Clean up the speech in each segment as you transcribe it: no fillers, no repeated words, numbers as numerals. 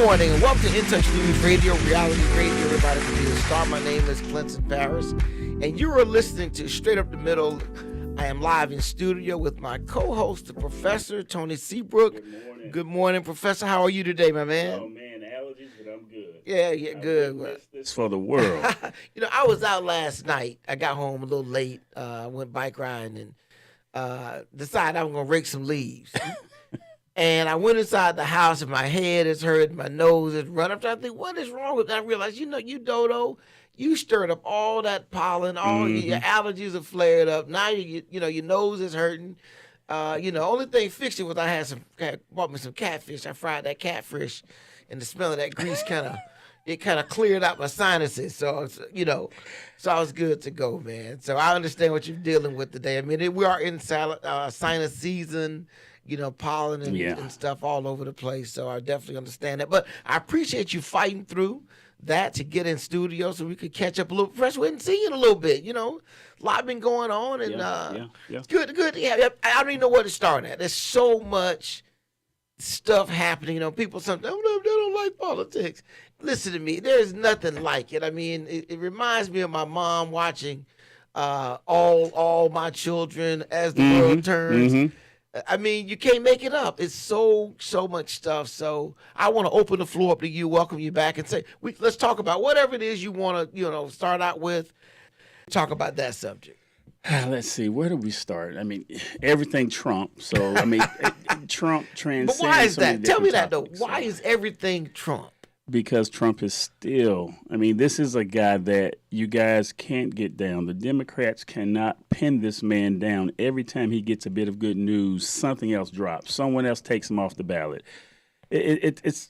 morning and welcome to In Touch News Radio, reality radio. Everybody can be a star. My name is Clinton Paris, and you are listening to Straight Up the Middle. I am live in studio with my co-host, the Professor Tony Seabrook. Good morning. Good morning, Professor. How are you today, my man? Oh man, allergies, but I'm good. Yeah, good. It's for the world. I was out last night. I got home a little late. Went bike riding and decided I was gonna rake some leaves. And I went inside the house and my head is hurt, my nose is running. I'm trying to think, what is wrong with me? I realized, you dodo, you stirred up all that pollen, all your allergies are flared up. Now your nose is hurting. Only thing fixed it was I bought me some catfish. I fried that catfish, and the smell of that grease kind of cleared out my sinuses. So I was good to go, man. So I understand what you're dealing with today. I mean, we are in sinus season. Pollen and stuff all over the place. So I definitely understand that. But I appreciate you fighting through that to get in studio so we could catch up a little fresh. We hadn't seen you in a little bit, A lot been going on. And it's good. Yeah, I don't even know where to start at. There's so much stuff happening. People sometimes they don't like politics. Listen to me. There's nothing like it. I mean, it reminds me of my mom watching all my children as the world turns. Mm-hmm. I mean, you can't make it up. It's so much stuff. So I want to open the floor up to you, welcome you back, and say, let's talk about whatever it is you want to, start out with. Talk about that subject. Let's see. Where do we start? I mean, everything Trump. So, I mean, Trump transcends. But why is that? Tell me that, topics, though. Why is everything Trump? Because Trump is still, this is a guy that you guys can't get down. The Democrats cannot pin this man down. Every time he gets a bit of good news, something else drops. Someone else takes him off the ballot. It's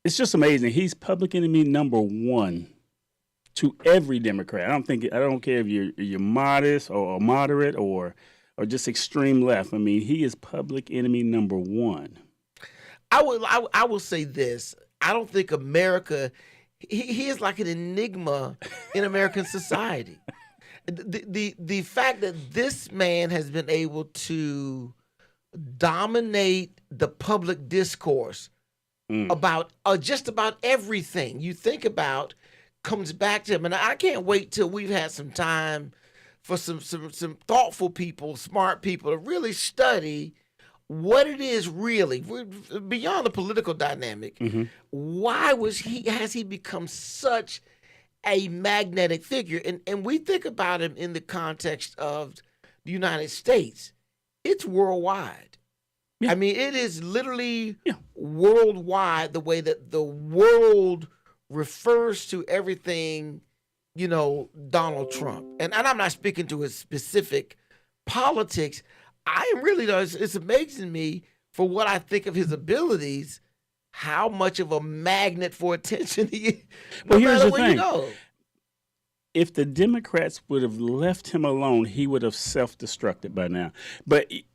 just amazing. He's public enemy number one to every Democrat. I don't care if you're modest or moderate or just extreme left. I mean, he is public enemy number one. I will say this. I don't think America, he is like an enigma in American society. The fact that this man has been able to dominate the public discourse about just about everything you think about comes back to him. And I can't wait till we've had some time for some thoughtful people, smart people to really study what it is really beyond the political dynamic. Mm-hmm. Why has he become such a magnetic figure? And we think about him in the context of the United States. It's worldwide. Yeah. I mean, it is literally worldwide, the way that the world refers to everything, Donald Trump. And I'm not speaking to his specific politics. I really does. It's amazing to me for what I think of his abilities, how much of a magnet for attention he is. Well, here's the thing. If the Democrats would have left him alone, he would have self-destructed by now. But wait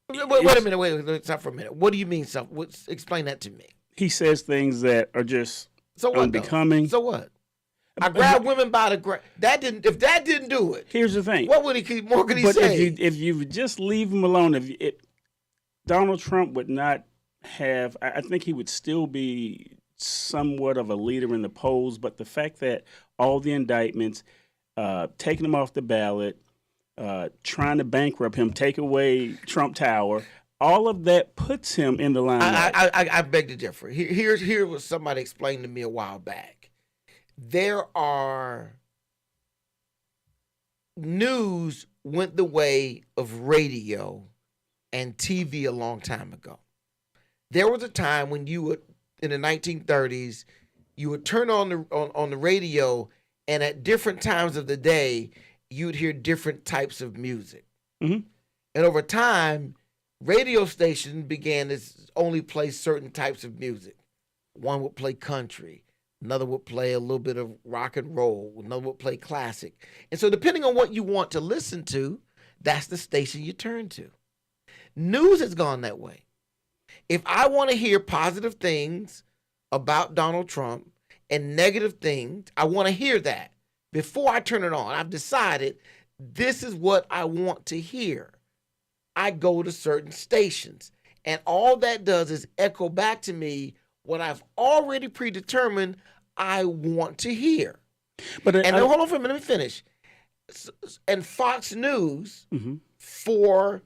a minute. Wait, stop for a minute. What do you mean self? Explain that to me. He says things that are just unbecoming. So what? I grabbed women by the if that didn't do it. Here's the thing. What would he say? But if you just leave him alone, Donald Trump would not have. I think he would still be somewhat of a leader in the polls. But the fact that all the indictments, taking him off the ballot, trying to bankrupt him, take away Trump Tower, all of that puts him in the limelight. I beg to differ. Here was somebody explained to me a while back. There are news went the way of radio and TV a long time ago. There was a time when you would, in the 1930s, you would turn on the radio, and at different times of the day, you'd hear different types of music. Mm-hmm. And over time, radio stations began to only play certain types of music. One would play country. Another would play a little bit of rock and roll. Another would play classic. And so depending on what you want to listen to, that's the station you turn to. News has gone that way. If I want to hear positive things about Donald Trump and negative things, I want to hear that. Before I turn it on, I've decided this is what I want to hear. I go to certain stations. And all that does is echo back to me what I've already predetermined I want to hear. But and then, hold on for a minute, let me finish. And Fox News, for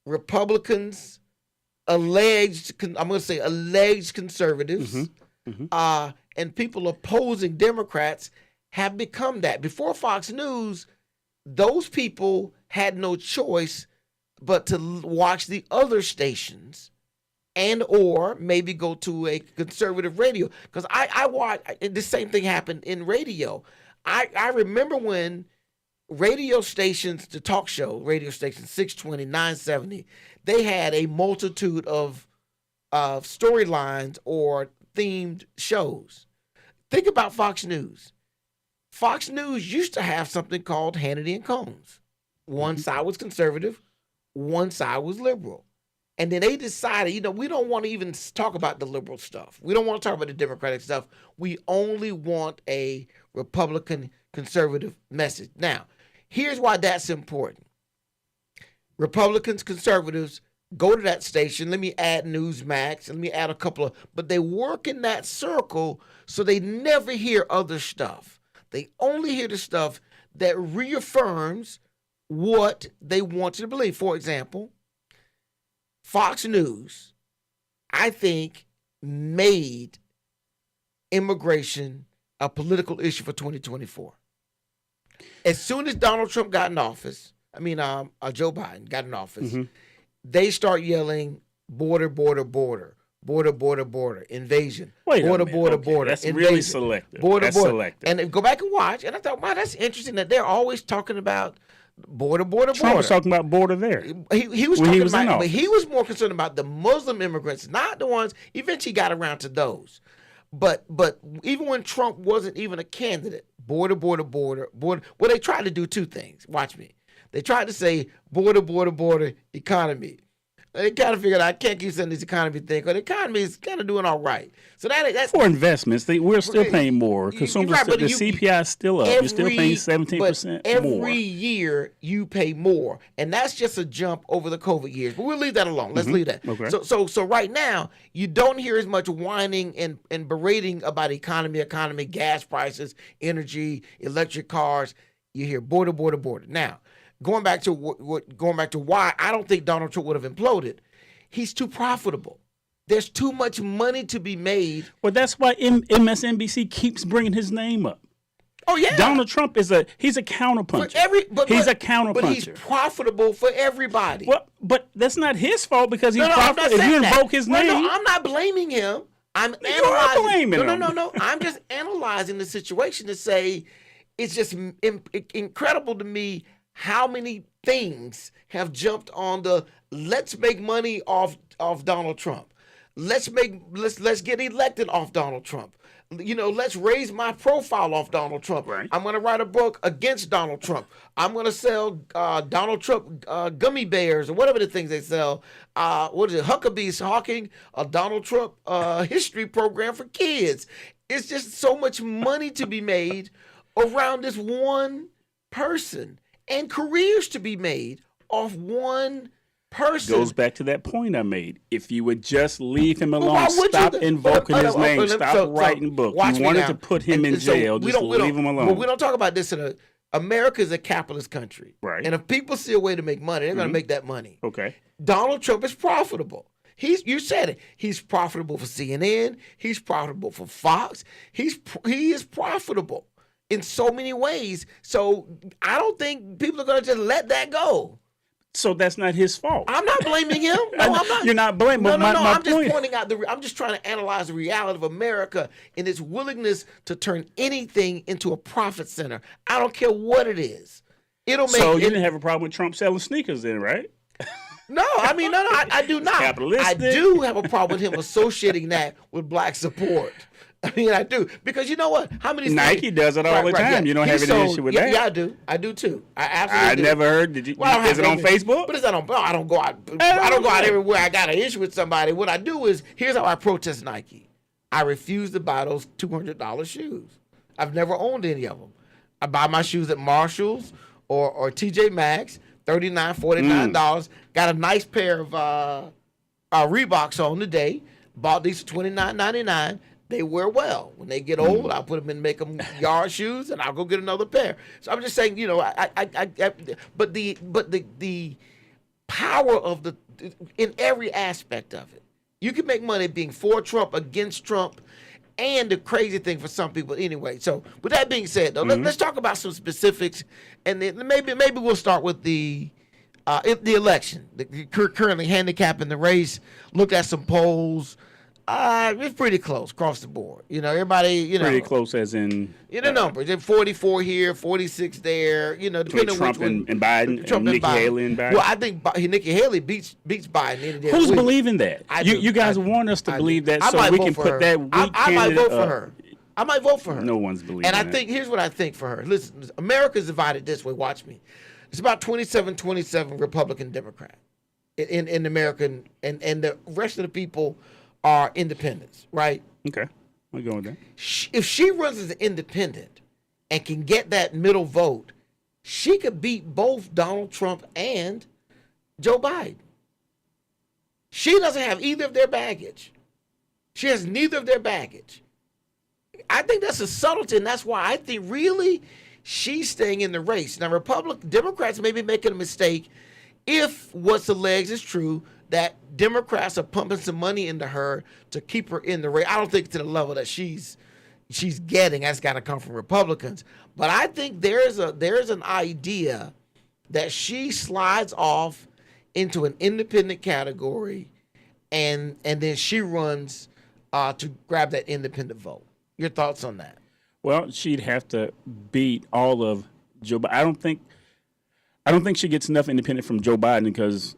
Republicans, I'm going to say alleged conservatives, and people opposing Democrats have become that. Before Fox News, those people had no choice but to watch the other stations and or maybe go to a conservative radio. Because I watch, the same thing happened in radio. I remember when radio stations, the talk show, radio stations, 620, 970, they had a multitude of storylines or themed shows. Think about Fox News. Fox News used to have something called Hannity and Combs. One side was conservative, one side was liberal. And then they decided, we don't want to even talk about the liberal stuff. We don't want to talk about the Democratic stuff. We only want a Republican conservative message. Now, here's why that's important. Republicans, conservatives, go to that station. Let me add Newsmax. Let me add a couple of, but they work in that circle so they never hear other stuff. They only hear the stuff that reaffirms what they want you to believe. For example, Fox News, I think, made immigration a political issue for 2024. As soon as Donald Trump got in office, Joe Biden got in office, they start yelling, border, border, border. Border, border, border, invasion. Border, border, border. That's invasion. really selective. That's selective. And go back and watch. And I thought, wow, that's interesting that they're always talking about border, border, Trump border. was talking about border there. He was talking about, but he was more concerned about the Muslim immigrants, not the ones. Eventually, got around to those. But even when Trump wasn't even a candidate, border, border, border, border. Well, they tried to do two things. Watch me. They tried to say border, border, border, economy. They kind of figured I can't keep saying this economy thing because the economy is kind of doing all right. So that's for investments. We're still paying more. Consumers, the CPI is still up. You're still paying 17% more. Every year you pay more, and that's just a jump over the COVID years. But we'll leave that alone. Let's leave that. Okay. So right now you don't hear as much whining and berating about economy, gas prices, energy, electric cars. You hear border, border, border. Now, Going back to why I don't think Donald Trump would have imploded, he's too profitable. There's too much money to be made. Well, that's why MSNBC keeps bringing his name up. Oh yeah, Donald Trump he's a counterpuncher. He's a counterpuncher. But he's profitable for everybody. Well, but that's not his fault because he's profitable. If you invoke his name, no, I'm not blaming him. I'm analyzing. Blaming him. No. I'm just analyzing the situation to say it's just incredible to me how many things have jumped on the let's make money off Donald Trump. Let's get elected off Donald Trump. Let's raise my profile off Donald Trump. Right. I'm going to write a book against Donald Trump. I'm going to sell Donald Trump gummy bears or whatever the things they sell. What is it? Huckabee's hawking a Donald Trump history program for kids. It's just so much money to be made around this one person. And careers to be made off one person. Goes back to that point I made. If you would just leave him alone, stop invoking his name, stop writing books. You wanted to put him in jail, just leave him alone. But we don't talk about this America is a capitalist country. Right. And if people see a way to make money, they're going to make that money. Okay. Donald Trump is profitable. You said it. He's profitable for CNN. He's profitable for Fox. He is profitable in so many ways. So I don't think people are going to just let that go. So that's not his fault. I'm not blaming him. No, I'm not. You're not blaming. No. I'm just pointing out I'm just trying to analyze the reality of America and its willingness to turn anything into a profit center. I don't care what it is. So you didn't have a problem with Trump selling sneakers then, right? No, I do not. I do have a problem with him associating that with black support. I do. Because you know what? How many Nike does it all the time. Yeah. You don't have any issue with that? Yeah, I do. I do too. I absolutely do. Never heard. Did you? Well, is it on Facebook? But it's not on. I don't go out. I don't go out everywhere. I got an issue with somebody. What I do is, here's how I protest Nike. I refuse to buy those $200 shoes. I've never owned any of them. I buy my shoes at Marshalls or TJ Maxx, $39, $49. Got a nice pair of Reeboks on today. Bought these for $29.99. They wear well. When they get old, I'll put them in, make them yard shoes, and I'll go get another pair. So I'm just saying, you know, but the power of in every aspect of it, you can make money being for Trump, against Trump, and the crazy thing for some people anyway. So with that being said, though, let's talk about some specifics, and then maybe we'll start with the election. Currently handicapping the race. Look at some polls. It's pretty close across the board. You know, everybody, you know. Pretty close as in... the numbers. 44 here, 46 there, you know, depending on Trump which one. and Biden, Trump and Nikki Haley and Biden. Well, I think Nikki Haley beats Biden. Who's believing that? I do. You guys want us to believe that so we can put that weak candidate I might vote for her. I might vote for her. No one's believing And I that. think, here's what I think for her. Listen, America's divided this way. Watch me. It's about 27-27 Republican Democrat in America, and the rest of the people are independents, right? Okay. I'll go with that. If she runs as an independent and can get that middle vote, she could beat both Donald Trump and Joe Biden. She doesn't have either of their baggage. She has neither of their baggage. I think that's a subtlety, and that's why I think really she's staying in the race. Now, Democrats may be making a mistake if what's alleged is true, that Democrats are pumping some money into her to keep her in the race. I don't think to the level that she's getting. That's got to come from Republicans. But I think there's an idea that she slides off into an independent category, and then she runs to grab that independent vote. Your thoughts on that? Well, she'd have to beat all of Joe Biden. I don't think she gets enough independent from Joe Biden because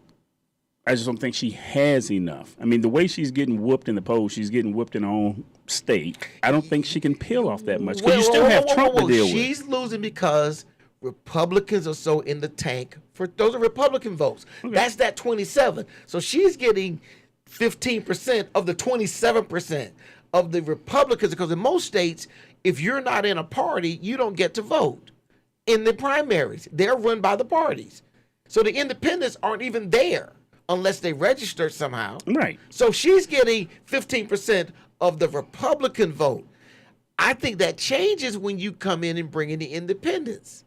I just don't think she has enough. I mean, the way she's getting whooped in the polls, she's getting whooped in her own state. I don't think she can peel off that much because you still have Trump to deal with. She's losing because Republicans are so in the tank. Those are Republican votes. Okay. That's that 27. So she's getting 15% of the 27% of the Republicans, because in most states, if you're not in a party, you don't get to vote in the primaries. They're run by the parties. So the independents aren't even there unless they register somehow. Right. So she's getting 15% of the Republican vote. I think that changes when you come in and bring in the independents.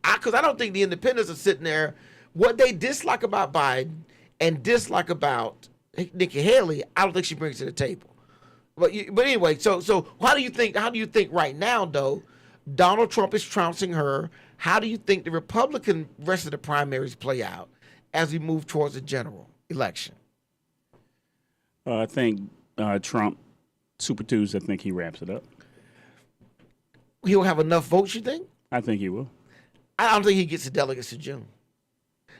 Because I don't think the independents are sitting there. What they dislike about Biden and dislike about Nikki Haley, I don't think she brings to the table. But anyway, so how do you think right now, though, Donald Trump is trouncing her? How do you think the Republican rest of the primaries play out as we move towards the general election? I think Trump, Super Tuesday, I think he wraps it up. He'll have enough votes, you think? I think he will. I don't think he gets the delegates in June.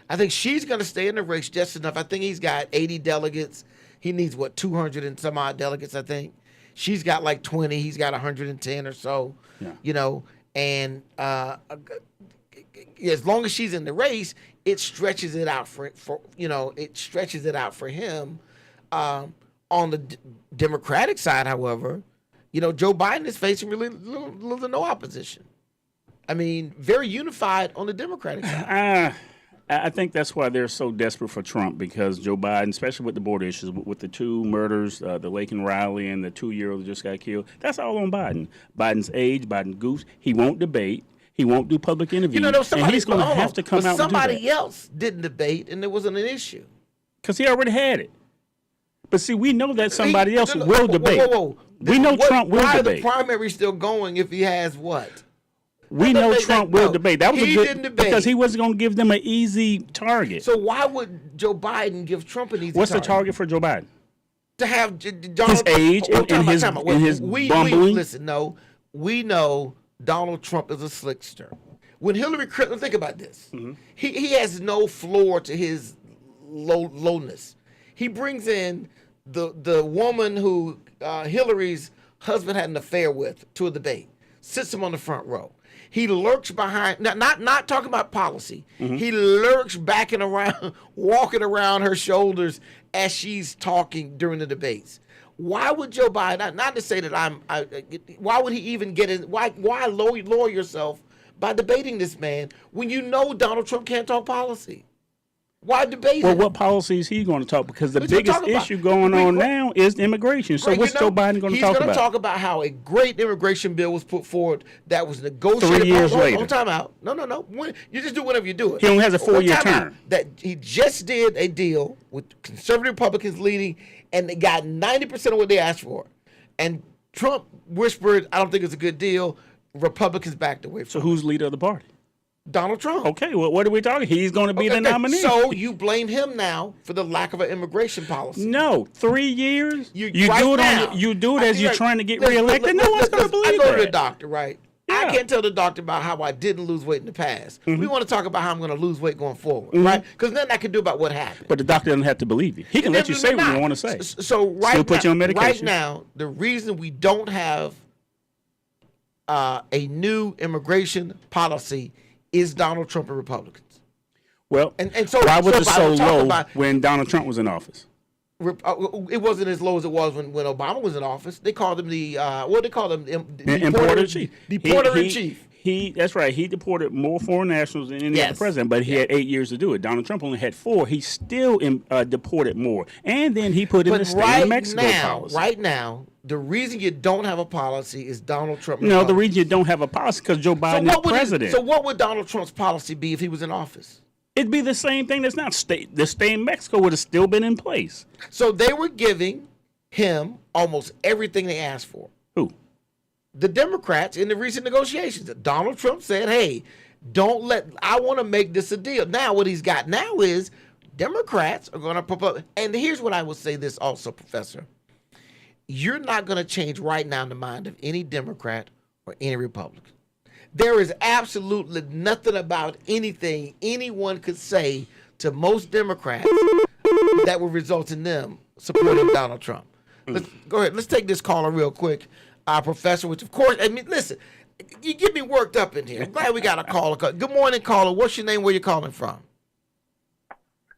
I think she's going to stay in the race just enough. I think he's got 80 delegates. He needs, 200 and some odd delegates, I think. She's got like 20. He's got 110 or so, you know. And as long as she's in the race, it stretches it out for him. On the Democratic side, however, Joe Biden is facing really little to no opposition. I mean, very unified on the Democratic side. I think that's why they're so desperate for Trump, because Joe Biden, especially with the border issues, with the two murders, the Lake and Riley and the 2-year-old that just got killed, that's all on Biden. Biden's age, Biden goose. He won't debate. He won't do public interviews. And he's going to have to come out and do that. Somebody else didn't debate, and it wasn't an issue. Because he already had it. But see, we know that somebody else will debate. Whoa. We know Trump will debate. Why are the primaries still going if he has what? We know Trump will debate. That was he didn't debate because he wasn't going to give them an easy target. So why would Joe Biden give Trump an easy target? What's the target for Joe Biden? To have his age and his bumbling. Listen, no, we know Donald Trump is a slickster. When Hillary Clinton, think about this. Mm-hmm. He has no floor to his lowness. He brings in the woman who Hillary's husband had an affair with to a debate, sits him on the front row. He lurks behind, not talking about policy. Mm-hmm. He lurks backing around, walking around her shoulders as she's talking during the debates. Why would Joe Biden, not to say that why would he even get in, why lower yourself by debating this man when you know Donald Trump can't talk policy? Why debate Well, him? what policy is he going to talk? Because the What you biggest talking about? issue going on now is immigration. So Right, what's Joe Biden going to talk He's going about? to talk about how a great immigration bill was put forward that was negotiated. 3 years hold later. on, time out. No. You just do whatever you do it. He only has a 4-year Time out. term. That he just did a deal with conservative Republicans leading, and they got 90% of what they asked for. And Trump whispered, "I don't think it's a good deal." Republicans backed away from So it. who's leader of the party? Donald Trump. Okay, well, what are we talking? He's going to be the nominee. So you blame him now for the lack of an immigration policy. No, 3 years. You do it now. you do it as you're trying to get Listen, reelected. No one's going to believe I go to the that. doctor, right? I Yeah. can't tell the doctor about how I didn't lose weight in the past. Mm-hmm. We want to talk about how I'm going to lose weight going forward, right? Because nothing I can do about what happened. But the doctor doesn't have to believe you. He can let you say what you want to say. So right Still put now, you on medication. right now, the reason we don't have a new immigration policy is Donald Trump and Republicans. Well, And so why was it if I so would talk low about- when Donald Trump was in office? It wasn't as low as it was when Obama was in office. They called him the what they call him the Importer in chief. Deporter in chief. That's right. He deported more foreign nationals than any other president, but he had 8 years to do it. Donald Trump only had 4. He still deported more, and then he put in the stay in Mexico policy. Right now, the reason you don't have a policy is Donald Trump. No, the reason you don't have a policy because Joe Biden is president. So what would Donald Trump's policy be if he was in office? It'd be the same thing. That's not state. The stay in Mexico would have still been in place. So they were giving him almost everything they asked for. Who? The Democrats in the recent negotiations. Donald Trump said, "Hey, I want to make this a deal." Now, what he's got now is Democrats are going to propose. And here's what I will say this also, Professor. You're not going to change right now the mind of any Democrat or any Republican. There is absolutely nothing about anything anyone could say to most Democrats that will result in them supporting Donald Trump. Go ahead. Let's take this caller real quick, Professor, which, of course, I mean, listen, you get me worked up in here. I'm glad we got a caller. Good morning, caller. What's your name? Where you calling from?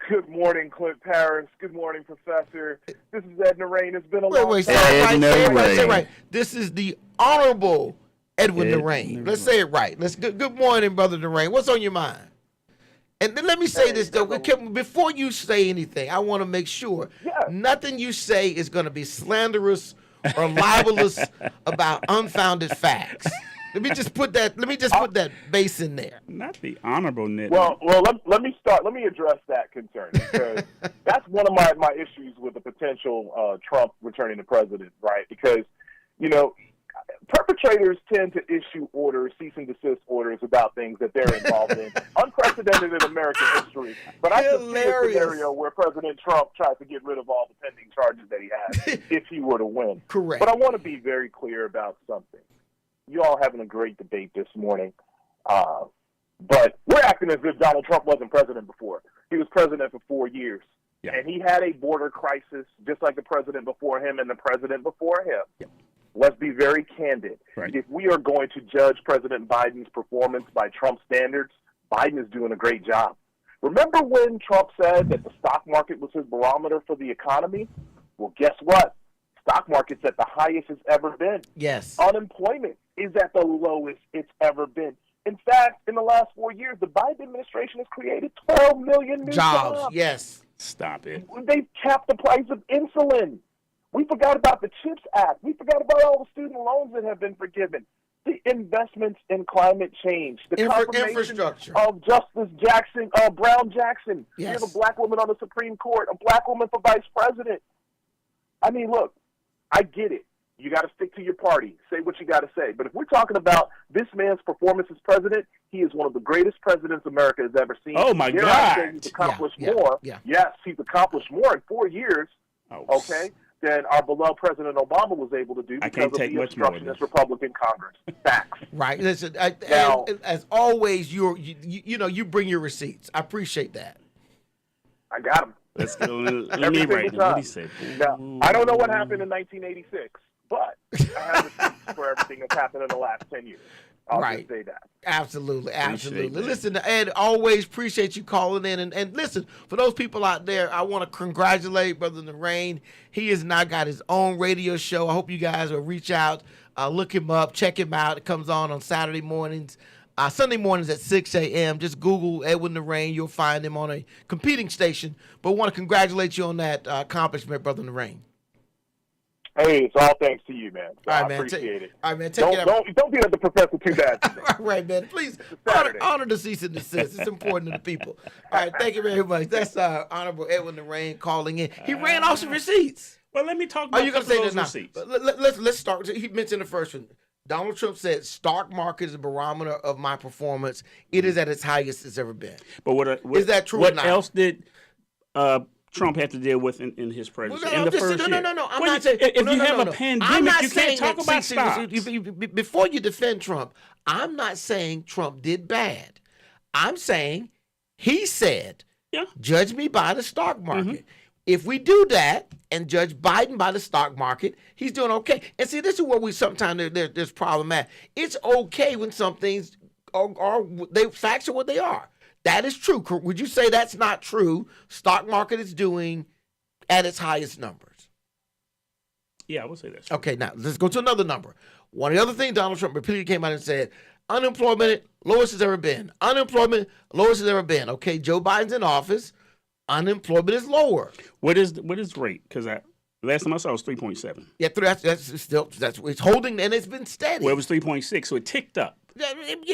Good morning, Clint Paris. Good morning, Professor. This is Ed Narain. It's been a long Wait, time. say it right. This is the Honorable Edwin Narain. Let's say it right. Good morning, Brother Narain. What's on your mind? And then let me say this, though. Before you say anything, I want to make sure nothing you say is going to be slanderous or libelous about unfounded facts. Let me just put that base in there. Not the honorable Ned. Well, let me start. Let me address that concern because that's one of my issues with the potential Trump returning to president, right? Because, perpetrators tend to issue orders, cease and desist orders about things that they're involved in, unprecedented in American history. But I could see a scenario where President Trump tries to get rid of all the pending charges that he has if he were to win. Correct. But I want to be very clear about something. You all having a great debate this morning, but we're acting as if Donald Trump wasn't president before. He was president for 4 years, and he had a border crisis just like the president before him and the president before him. Yep. Let's be very candid. Right. If we are going to judge President Biden's performance by Trump standards, Biden is doing a great job. Remember when Trump said that the stock market was his barometer for the economy? Well, guess what? Stock market's at the highest it's ever been. Yes. Unemployment is at the lowest it's ever been. In fact, in the last 4 years, the Biden administration has created 12 million new jobs. Yes. Stop it. They've capped the price of insulin. We forgot about the CHIPS Act. We forgot about all the student loans that have been forgiven. The investments in climate change. The infrastructure of Justice Jackson, Brown Jackson. Yes. We have a black woman on the Supreme Court, a black woman for vice president. I mean, look, I get it. You got to stick to your party. Say what you got to say. But if we're talking about this man's performance as president, he is one of the greatest presidents America has ever seen. Oh, my Dare God. I say he's accomplished more. Yeah. Yes, he's accomplished more in 4 years, Oh, than our beloved President Obama was able to do because of the obstructionist Republican Congress. Facts. Right. Listen, Now, as always, you bring your receipts. I appreciate that. I got him. Let's go. Let Every me single write. time. What did he say? Now, I don't know what happened in 1986, but I have receipts for everything that's happened in the last 10 years. I'll just say that. Absolutely. Appreciate that. Listen, Ed, always appreciate you calling in. And listen, for those people out there, I want to congratulate Brother Narain. He has now got his own radio show. I hope you guys will reach out, look him up, check him out. It comes on Saturday mornings. Sunday mornings at 6 a.m. Just Google Edwin Lorraine. You'll find him on a competing station. But want to congratulate you on that accomplishment, Brother Lorraine. Hey, it's all thanks to you, man. So All right, I man. appreciate it. All right, man. Take it out. Don't be like the professor too bad. All right, man. Please honor the cease and desist. It's important to the people. All right, thank you very much. That's Honorable Edwin Lorraine calling in. He ran off some receipts. Well, let me talk about those receipts. Let's start. He mentioned the first one. Donald Trump said, stock market is a barometer of my performance. It is at its highest it's ever been. But what is that true what or not? else did Trump have to deal with in his presidency? No, I'm not saying. If you have a pandemic, you can't talk about stocks. Before you defend Trump, I'm not saying Trump did bad. I'm saying he said, judge me by the stock market. Mm-hmm. If we do that and judge Biden by the stock market, he's doing okay. And see, this is where we sometimes there's problem at. It's okay when some things facts are what they are. That is true. Would you say that's not true? Stock market is doing at its highest numbers. Yeah, I would say that's true. Okay, now let's go to another number. One of the other things Donald Trump repeatedly came out and said, unemployment, lowest it's ever been. Unemployment, lowest it's ever been. Okay, Joe Biden's in office. Unemployment is lower. What is the rate? Because last time I saw it was 3.7. Yeah, that's it's holding and it's been steady. Well, it was 3.6, so it ticked up. Up and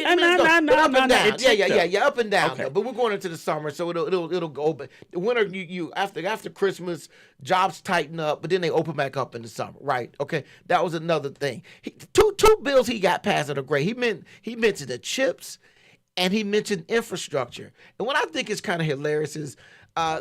down. Yeah, up and down. Okay. Though. But we're going into the summer, so it'll go. But the winter, you after Christmas, jobs tighten up, but then they open back up in the summer, right? Okay, that was another thing. Two bills he got passed that are great. He mentioned the chips, and he mentioned infrastructure. And what I think is kind of hilarious is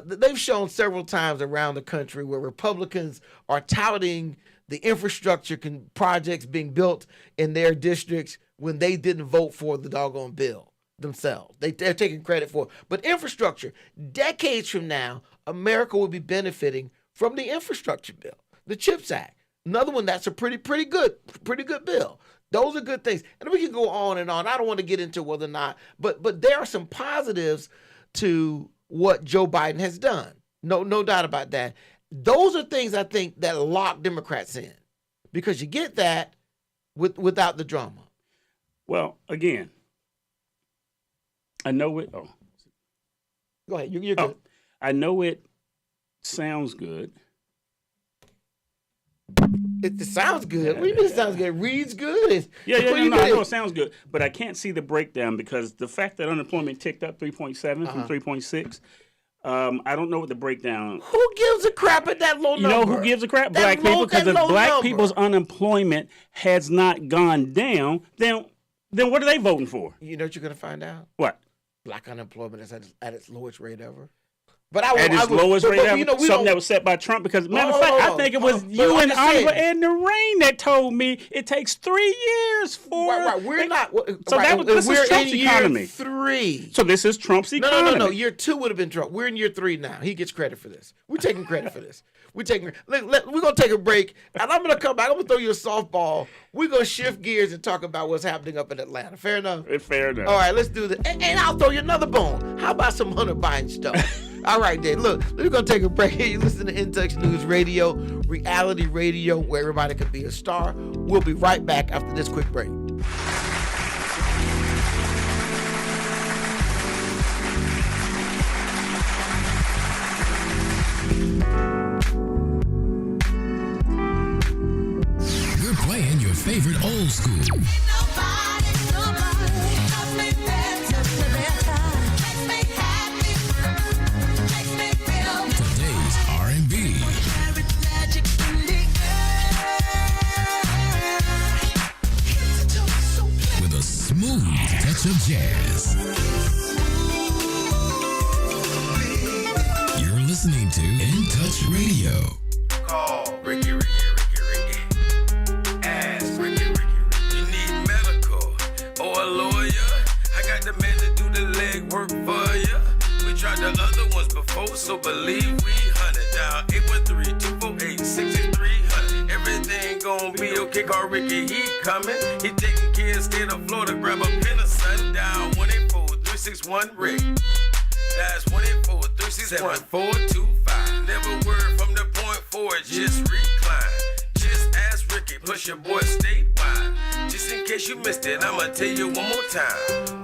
they've shown several times around the country where Republicans are touting the infrastructure projects being built in their districts when they didn't vote for the doggone bill themselves. They're taking credit for it. But infrastructure, decades from now, America will be benefiting from the infrastructure bill, the CHIPS Act. Another one that's a pretty good bill. Those are good things. And we can go on and on. I don't want to get into whether or not, but there are some positives to what Joe Biden has done. No doubt about that. Those are things I think that lock Democrats in because you get that without the drama. Well, again, I know it. Oh, go ahead. You're good. I know it sounds good. It sounds good. What do you mean it sounds good? It reads good. I know it sounds good, but I can't see the breakdown because the fact that unemployment ticked up 3.7 from 3.6. I don't know what the breakdown. Who gives a crap at that low number? You know who gives a crap? Black people, because if black people's unemployment has not gone down, then what are they voting for? You know what you're going to find out? What? Black unemployment is at its lowest rate ever. Lowest rate ever? Something that was set by Trump? Because, matter of fact, I think it was you and Honorable Ed Lorraine that told me it takes 3 years for... Right. We're not... So this is Trump's economy. Year 3. So this is Trump's economy. No. Year 2 would have been Trump. We're in year 3 now. He gets credit for this. We're taking credit for this. We're going to take a break, and I'm going to come back. I'm going to throw you a softball. We're going to shift gears and talk about what's happening up in Atlanta. Fair enough? Fair enough. All right, let's do this. And I'll throw you another bone. How about some Hunter Biden stuff? All right, then. Look, we're going to take a break here. You listen to In Touch News Radio, reality radio, where everybody can be a star. We'll be right back after this quick break. We're playing your favorite old school. Of jazz. You're listening to In Touch Radio. Call Ricky. Ask Ricky. You need medical or a lawyer? I got the man to do the legwork for you. We tried the other ones before, so believe we hunted down 813-248-6300. Everything gon' be okay. Call Ricky, he coming. He taking care of state of Florida. Grab a pen of sundown. 1-800-361 Rick. That's 1-800-361-7425. Never word from the point forward, just recline. Just ask Rick Ricky, plus your boy statewide. Just in case you missed it, I'ma tell you one more time.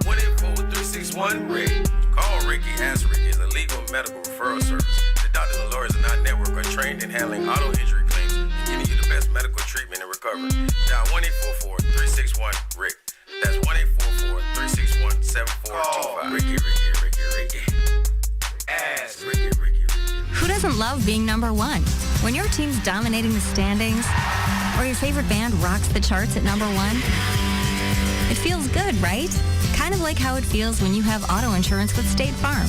1-800-361-RICK. Call Ricky, ask Ricky. It's a legal medical referral service. The doctors and lawyers in our network are trained in handling auto injury claims and giving you the best medical treatment and recovery. Dial 1-844-361-RICK. That's 1-844-361-7425. Ricky. Ask Ricky. Who doesn't love being number one? When your team's dominating the standings, or your favorite band rocks the charts at number one, it feels good, right? Kind of like how it feels when you have auto insurance with State Farm.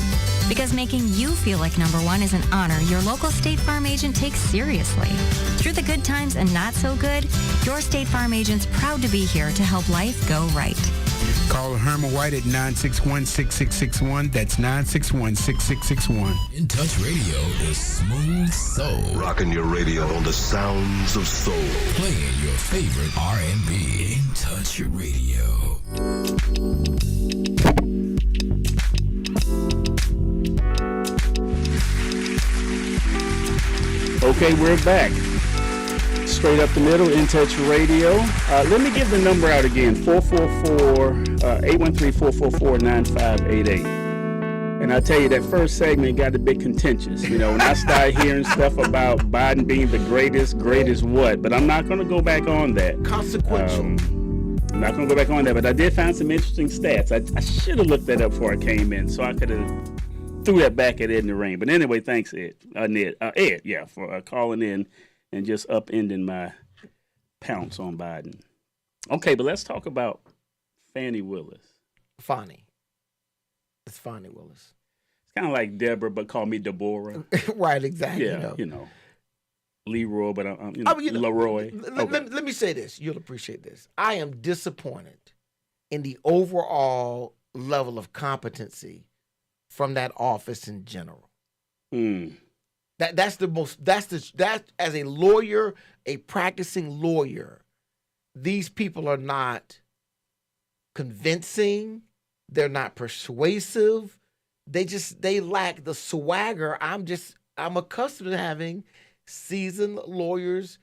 Because making you feel like number one is an honor your local State Farm agent takes seriously. Through the good times and not so good, your State Farm agent's proud to be here to help life go right. Call Herman White at 961-6661. That's 961-6661. In Touch Radio is smooth soul. Rocking your radio on the sounds of soul. Playing your favorite R&B. In Touch Radio. Okay, we're back. Straight up the middle, In Touch Radio. Let me give the number out again, 813-444-9588. And I tell you, that first segment got a bit contentious. You know, when I started hearing stuff about Biden being the greatest what, but I'm not going to go back on that. Consequential. I'm not going to go back on that, but I did find some interesting stats. I should have looked that up before I came in, so I could have threw that back at Ed in the rain. But anyway, thanks, Ed, for calling in and just upending my pounce on Biden. Okay, but let's talk about Fannie Willis. Fannie. It's Fannie Willis. It's kind of like Deborah, but call me Deborah. Right, exactly. Yeah, Leroy, but Leroy. Let me say this. You'll appreciate this. I am disappointed in the overall level of competency from that office in general. That as a lawyer, a practicing lawyer, these people are not convincing. They're not persuasive. They lack the swagger. I'm accustomed to having seasoned lawyers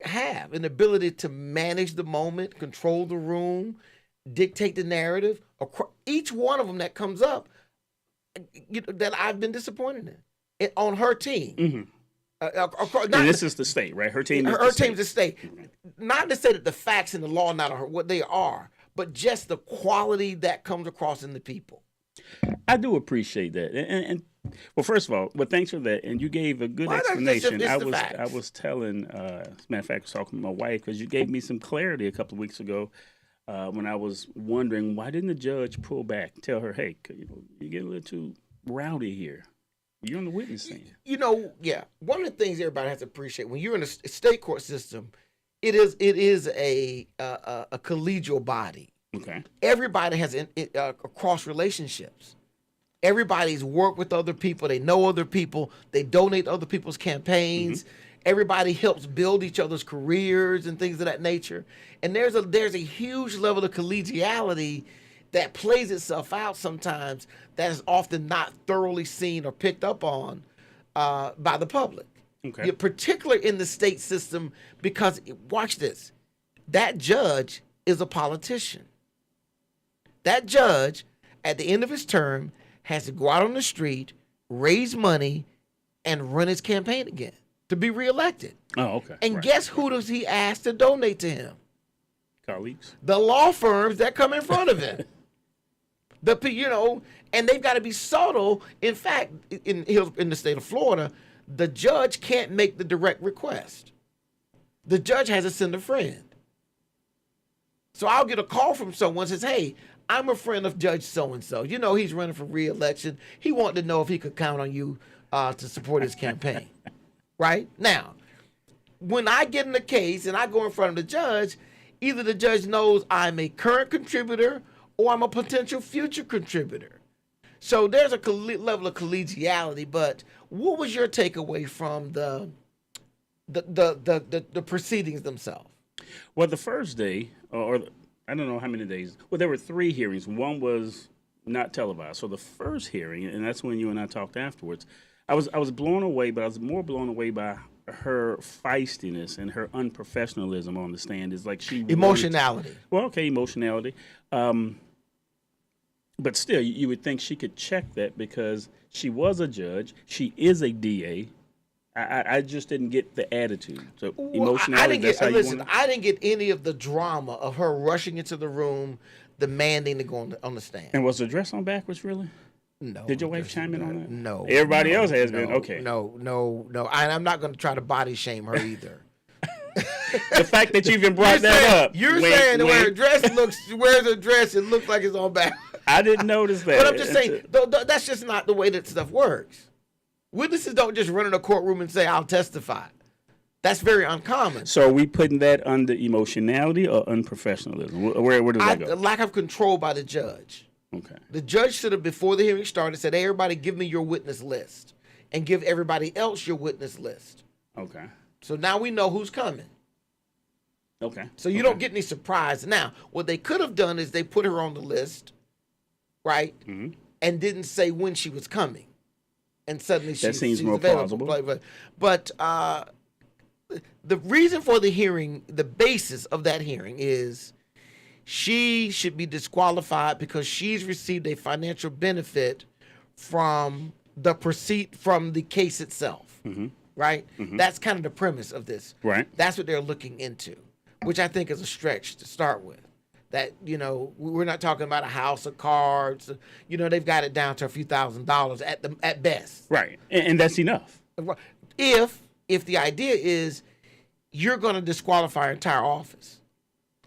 have an ability to manage the moment, control the room, dictate the narrative. Each one of them that comes up, that I've been disappointed in on her team. And this is the state, right? Her team is the state. Not to say that the facts and the law are not what they are, but just the quality that comes across in the people. I do appreciate that. And well, first of all, thanks for that. And you gave a good explanation. I was telling, as a matter of fact, I was talking to my wife because you gave me some clarity a couple of weeks ago when I was wondering why didn't the judge pull back, tell her, hey, you get a little too rowdy here. You're on the witness stand. One of the things everybody has to appreciate when you're in a state court system, it is a collegial body. Okay. Everybody has cross relationships. Everybody's worked with other people. They know other people. They donate to other people's campaigns. Mm-hmm. Everybody helps build each other's careers and things of that nature. And there's a huge level of collegiality that plays itself out sometimes that is often not thoroughly seen or picked up on by the public. Okay. Particularly in the state system, because watch this, that judge is a politician. That judge, at the end of his term, has to go out on the street, raise money, and run his campaign again to be reelected. Oh, okay. And guess who does he ask to donate to him? Colleagues. The law firms that come in front of him. And they've got to be subtle. In fact, in the state of Florida, the judge can't make the direct request. The judge has to send a friend. So I'll get a call from someone that says, hey, I'm a friend of Judge so-and-so. He's running for re-election. He wanted to know if he could count on you to support his campaign. Right? Now, when I get in the case and I go in front of the judge, either the judge knows I'm a current contributor or I'm a potential future contributor. So there's a level of collegiality, but what was your takeaway from the proceedings themselves? Well, the first day, or I don't know how many days, well, there were 3 hearings. One was not televised. So the first hearing, and that's when you and I talked afterwards, I was blown away, but I was more blown away by her feistiness and her unprofessionalism on the stand is like she Emotionality. Emotionality. But still, you would think she could check that because she was a judge. She is a DA. I just didn't get the attitude. So emotionality. I didn't get any of the drama of her rushing into the room, demanding to go on the stand. And was the dress on backwards, really? No. Did your wife chime in on that? No. Everybody else has been. Okay. No. I'm not going to try to body shame her either. The fact that you even brought that up. You're saying that wears a dress, it looks like it's on back. I didn't notice that. But I'm just saying, that's just not the way that stuff works. Witnesses don't just run in a courtroom and say, I'll testify. That's very uncommon. So are we putting that under emotionality or unprofessionalism? Where does that go? Lack of control by the judge. Okay. The judge should have, before the hearing started, said, hey, everybody give me your witness list. And give everybody else your witness list. Okay. So now we know who's coming. Okay. So you don't get any surprise. Now, what they could have done is they put her on the list, right? Mm-hmm. And didn't say when she was coming. And suddenly she's more available. plausible. But the reason for the hearing, the basis of that hearing is she should be disqualified because she's received a financial benefit from the case itself. Mm-hmm. Right? Mm-hmm. That's kind of the premise of this. Right. That's what they're looking into, which I think is a stretch to start with. That, we're not talking about a house of cards. They've got it down to a few $1,000s at best. Right. And that's enough. If the idea is you're going to disqualify her entire office,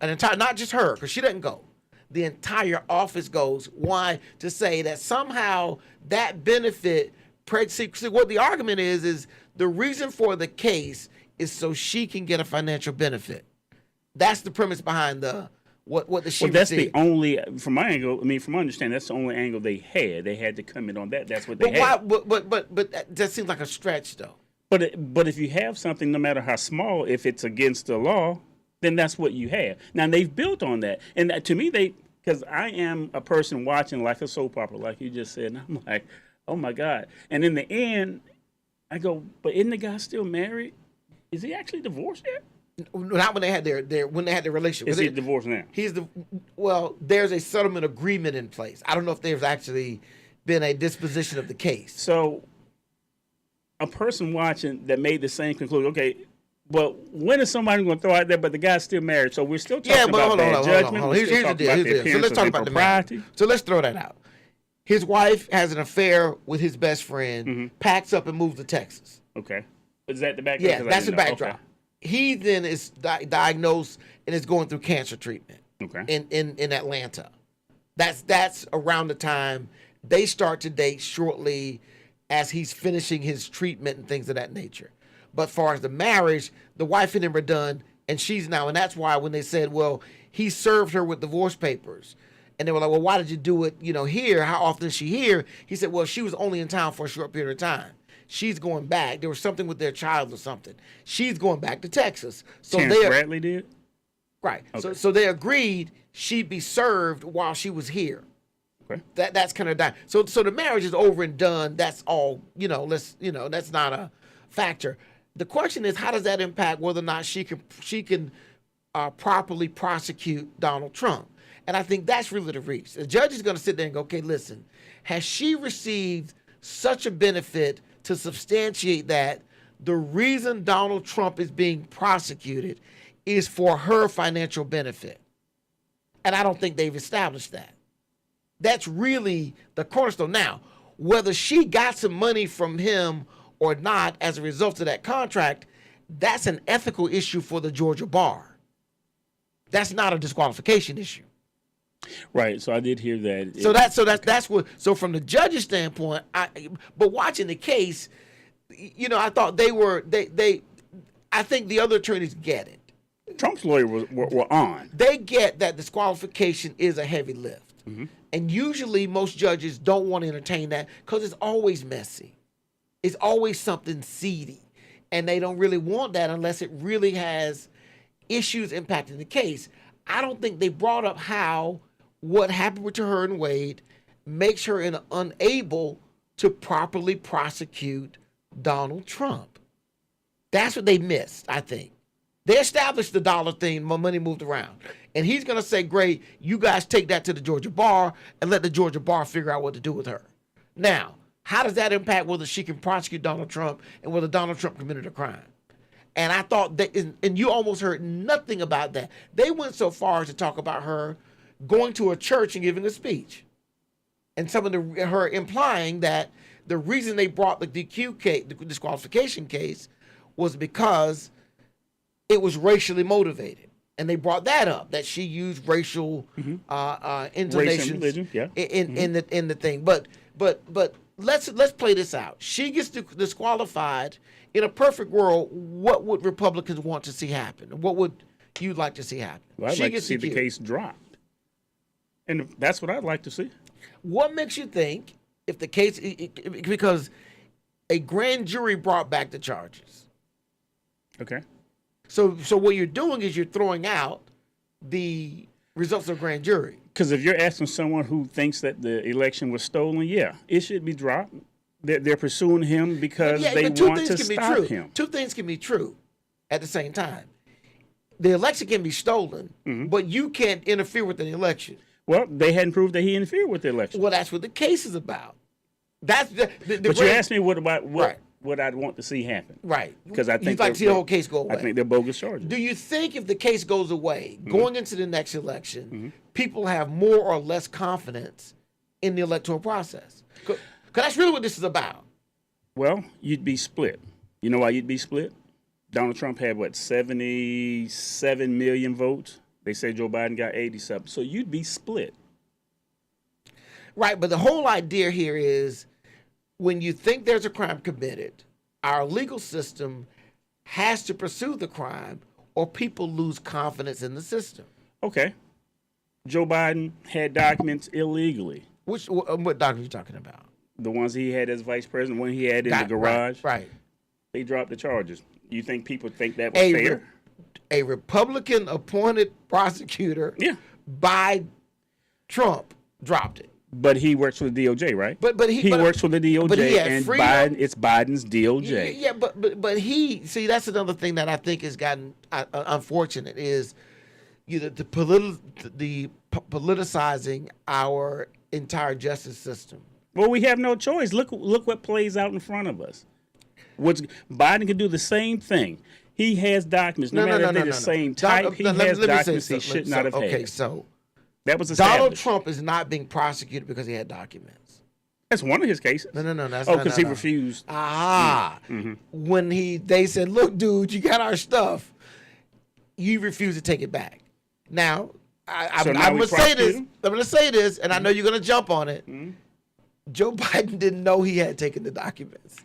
not just her, because she doesn't go. The entire office goes. Why? To say that somehow that benefit, what the argument is the reason for the case is so she can get a financial benefit. That's the premise behind what the she that's received. The only, from my angle, from my understanding, that's the only angle they had. They had to come in on that. That's what they had. But that seems like a stretch, though. But if you have something, no matter how small, if it's against the law, then that's what you have. Now, they've built on that. And to me, because I am a person watching like a soap opera, like you just said, and I'm like, oh, my God. And in the end, I go, but isn't the guy still married? Is he actually divorced yet? Not when they had their relationship. Is he divorced now? There's a settlement agreement in place. I don't know if there's actually been a disposition of the case. So a person watching that made the same conclusion, okay, but when is somebody going to throw out there, but the guy's still married? So we're still talking about bad judgment. Hold on. Here's the deal. So let's talk about the marriage. So let's throw that out. His wife has an affair with his best friend, packs up and moves to Texas. Okay. Is that the backdrop? Yeah, that's the backdrop. Okay. He then is diagnosed and is going through cancer treatment. Okay. In Atlanta. That's around the time they start to date shortly as he's finishing his treatment and things of that nature. But as far as the marriage, the wife and him are done, and she's now, and that's why when they said, well, he served her with divorce papers, and they were like, well, why did you do it, here? How often is she here? He said, well, she was only in town for a short period of time. She's going back. There was something with their child or something. She's going back to Texas. So Bradley did? Right. Okay. So they agreed she'd be served while she was here. Okay. That's kind of done. So the marriage is over and done. That's all, that's not a factor. The question is, how does that impact whether or not she can properly prosecute Donald Trump? And I think that's really the reach. The judge is going to sit there and go, okay, listen, has she received such a benefit to substantiate that the reason Donald Trump is being prosecuted is for her financial benefit? And I don't think they've established that. That's really the cornerstone. Now, whether she got some money from him or not as a result of that contract, that's an ethical issue for the Georgia bar. That's not a disqualification issue. Right. So I did hear that. That's what. So from the judge's standpoint, but watching the case, I thought I think the other attorneys get it. Trump's lawyers were on. They get that disqualification is a heavy lift, and usually most judges don't want to entertain that because it's always messy. It's always something seedy, and they don't really want that unless it really has issues impacting the case. I don't think they brought up how what happened with her and Wade makes her unable to properly prosecute Donald Trump. That's what they missed, I think. They established the dollar thing, money moved around. And he's going to say, great, you guys take that to the Georgia bar and let the Georgia bar figure out what to do with her. Now, how does that impact whether she can prosecute Donald Trump and whether Donald Trump committed a crime? And I thought that, and you almost heard nothing about that. They went so far as to talk about her going to a church and giving a speech. And her implying that the reason they brought the DQ case, the disqualification case, was because it was racially motivated. And they brought that up, that she used racial intonations in the thing. But let's play this out. She gets disqualified. In a perfect world, what would Republicans want to see happen? What would you like to see happen? Well, I'd like to see the case dropped. And that's what I'd like to see. What makes you think if the case, because a grand jury brought back the charges. Okay. So what you're doing is you're throwing out the results of a grand jury. Because if you're asking someone who thinks that the election was stolen, it should be dropped. They're pursuing him because they want to stop him. Two things can be true at the same time. The election can be stolen, but you can't interfere with the election. Well, they hadn't proved that he interfered with the election. Well, that's what the case is about. That's but you asked me what I'd want to see happen. Right. Because I think you'd like to see the whole case go away. I think they're bogus charges. Do you think if the case goes away, going into the next election, people have more or less confidence in the electoral process? Because that's really what this is about. Well, you'd be split. You know why you'd be split? Donald Trump had, 77 million votes? They say Joe Biden got 87. So you'd be split. Right, but the whole idea here is when you think there's a crime committed, our legal system has to pursue the crime or people lose confidence in the system. Okay. Joe Biden had documents illegally. What documents are you talking about? The ones he had as vice president, one he had in the garage. Right. They dropped the charges. You think people think that was fair? A Republican appointed prosecutor by Trump dropped it. But he works for the DOJ, right? But he works for the DOJ, and Biden, it's Biden's DOJ. Yeah, but he that's another thing that I think has gotten unfortunate is the politicizing our entire justice system. Well, we have no choice. Look what plays out in front of us. Biden can do the same thing. He has documents. No matter if they're the same type, he has documents he should not have had. Okay, so that was Donald Trump is not being prosecuted because he had documents. That's one of his cases. No. That's because he refused. When they said, "Look, dude, you got our stuff," you refused to take it back. Now, I'm going to say this. I'm going to say this, and I know you're going to jump on it. Joe Biden didn't know he had taken the documents.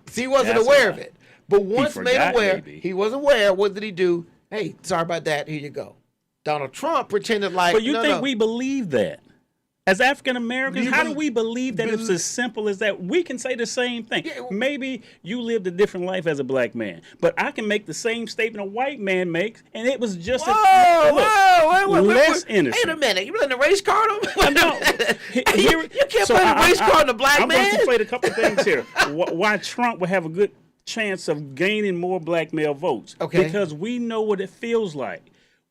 See, he wasn't aware of it. But once made aware, he was aware. What did he do? Hey, sorry about that. Here you go. Donald Trump pretended like. But you think we believe that? As African Americans, how do we believe that it's as simple as that? We can say the same thing. Yeah, maybe you lived a different life as a black man, but I can make the same statement a white man makes, and it was just less innocent. Wait a minute. You letting the race card on? No. You can't play the race card on a black man. I'm going to play a couple of things here. Why Trump would have a good chance of gaining more black male votes. Okay. Because we know what it feels like.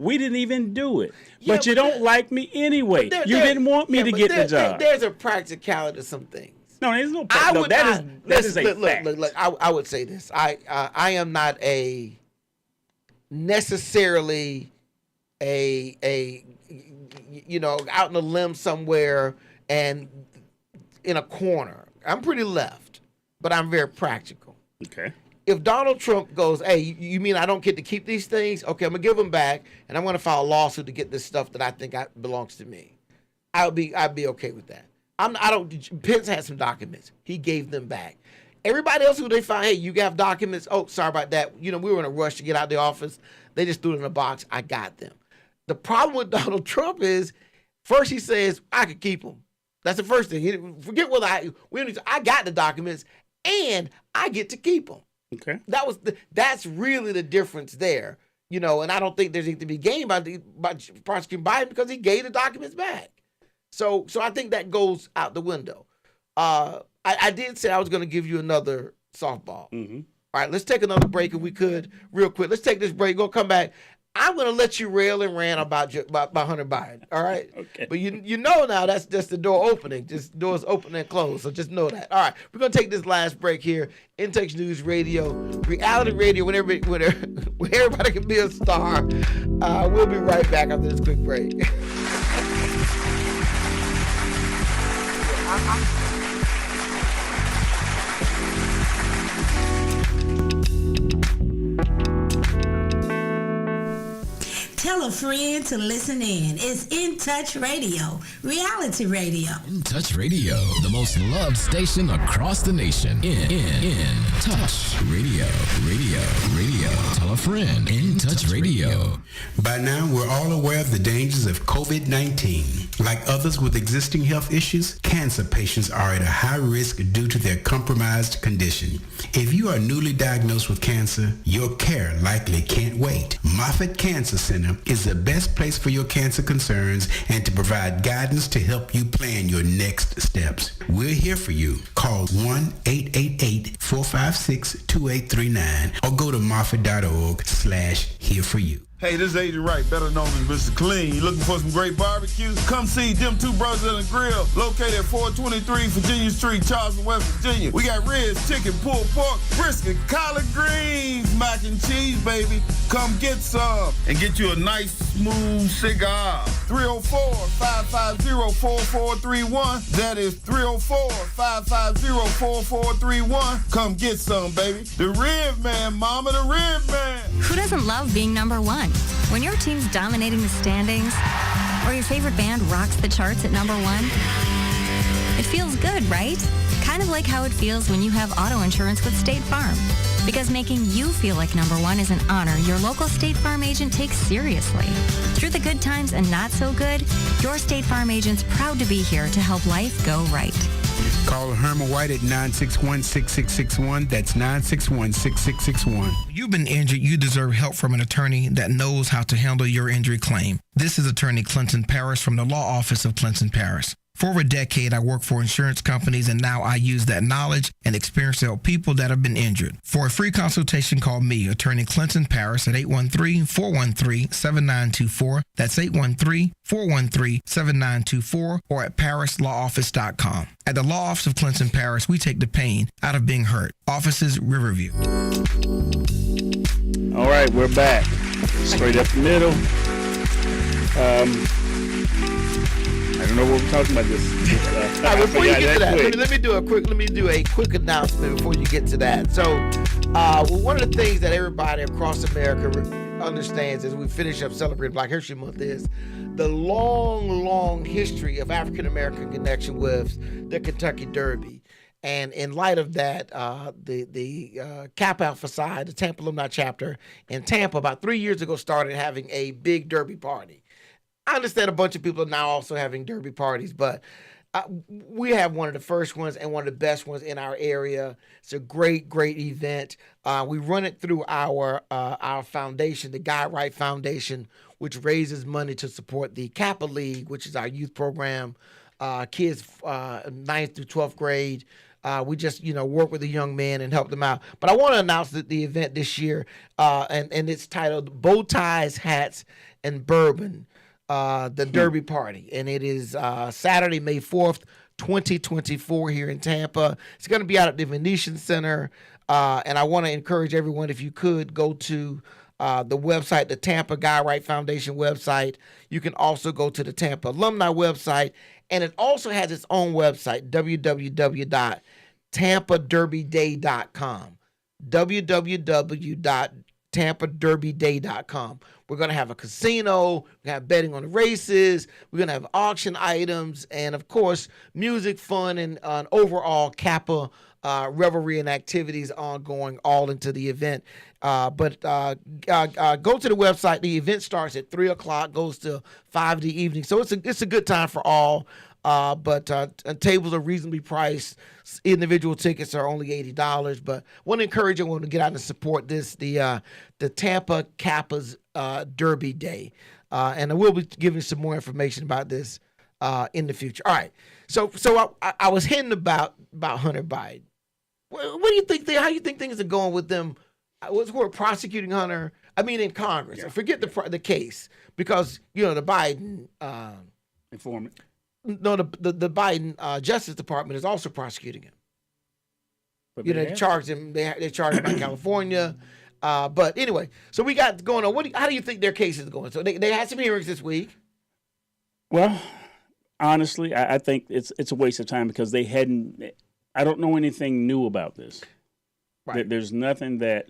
We didn't even do it. But you don't like me anyway. You didn't want me to get the job. There's a practicality to some things. No, there's no practicality. That is a fact. Look, I would say this. I am not necessarily a out in a limb somewhere and in a corner. I'm pretty left, but I'm very practical. Okay. If Donald Trump goes, hey, you mean I don't get to keep these things? Okay, I'm gonna give them back, and I'm gonna file a lawsuit to get this stuff that I think belongs to me. I'd be okay with that. Pence had some documents. He gave them back. Everybody else who they found, hey, you have documents. Oh, sorry about that. We were in a rush to get out of the office. They just threw it in a box. I got them. The problem with Donald Trump is, first he says I could keep them. That's the first thing. Forget whether I got the documents and I get to keep them. Okay. That's really the difference there, and I don't think there's anything to be gained by prosecuting Biden because he gave the documents back. So I think that goes out the window. I did say I was going to give you another softball. All right, let's take another break if we could, real quick. Let's take this break. Go come back. I'm gonna let you rail and rant about Hunter Biden. All right. Okay. But you know now that's just the door opening. Just doors open and close. So just know that. All right. We're gonna take this last break here. In Touch News Radio, reality radio, where everybody can be a star. We'll be right back after this quick break. Tell a friend to listen in. It's In Touch Radio, reality radio. In Touch Radio, the most loved station across the nation. In Touch Radio. Tell a friend. In Touch Radio. By now, we're all aware of the dangers of COVID-19. Like others with existing health issues, cancer patients are at a high risk due to their compromised condition. If you are newly diagnosed with cancer, your care likely can't wait. Moffitt Cancer Center is the best place for your cancer concerns and to provide guidance to help you plan your next steps. We're here for you. Call 1-888-456-2839 or go to moffitt.org/here for you. Hey, this is Agent Wright, better known as Mr. Clean. You looking for some great barbecue? Come see them two brothers in the grill, located at 423 Virginia Street, Charleston, West Virginia. We got ribs, chicken, pulled pork, brisket, collard greens, mac and cheese, baby. Come get some and get you a nice, smooth cigar. 304-550-4431. That is 304-550-4431. Come get some, baby. The Rib Man, mama, the Rib Man. Who doesn't love being number one? When your team's dominating the standings, or your favorite band rocks the charts at number one, it feels good, right? Kind of like how it feels when you have auto insurance with State Farm. Because making you feel like number one is an honor your local State Farm agent takes seriously. Through the good times and not so good, your State Farm agent's proud to be here to help life go right. Call Herman White at 961-6661. That's 961-6661. You've been injured. You deserve help from an attorney that knows how to handle your injury claim. This is Attorney Clinton Parrish from the Law Office of Clinton Parrish. For over a decade, I worked for insurance companies, and now I use that knowledge and experience to help people that have been injured. For a free consultation, call me, Attorney Clinton Parrish, at 813-413-7924. That's 813-413-7924, or at parishlawoffice.com. At the Law Office of Clinton Parrish, we take the pain out of being hurt. Offices, Riverview. All right, we're back. Straight up the middle. I don't know what we're talking about this. All right, before you get to that, let me do a quick announcement before you get to that. So, one of the things that everybody across America understands as we finish up celebrating Black History Month is the long history of African American connection with the Kentucky Derby. And in light of that, the Kappa Alpha Psi, the Tampa alumni chapter in Tampa, about 3 years ago, started having a big Derby party. I understand a bunch of people are now also having Derby parties, but we have one of the first ones and one of the best ones in our area. It's a great event. We run it through our foundation, the Guy Wright Foundation, which raises money to support the Kappa League, which is our youth program, kids 9th through 12th grade. We just, work with the young men and help them out. But I want to announce the event this year, and it's titled Bow Ties, Hats, and Bourbon. The Derby Party, and it is Saturday, May 4th, 2024 here in Tampa. It's going to be out at the Venetian Center, and I want to encourage everyone, if you could, go to the website, the Tampa Guy Wright Foundation website. You can also go to the Tampa Alumni website, and it also has its own website, www.tampaderbyday.com, www.tampaderbyday.com. We're going to have a casino. We're going to have betting on the races. We're going to have auction items. And, of course, music, fun, and overall Kappa revelry and activities ongoing all into the event. But go to the website. The event starts at 3 o'clock, goes to 5 in the evening. So it's a good time for all. But tables are reasonably priced. Individual tickets are only $80. But want to encourage everyone to get out and support this, the Tampa Kappa's Derby Day. And I will be giving some more information about this in the future. All right. So I was hinting about Hunter Biden. What do you think? How do you think things are going with them? Who are prosecuting Hunter? I mean, in Congress. Yeah. Forget the case because the Biden informant. No, the Biden Justice Department is also prosecuting him. But They charged him. They charged him by California. But anyway, so we got going on. How do you think their case is going? So they had some hearings this week. Well, honestly, I think it's a waste of time because they hadn't. I don't know anything new about this. Right. There's nothing that.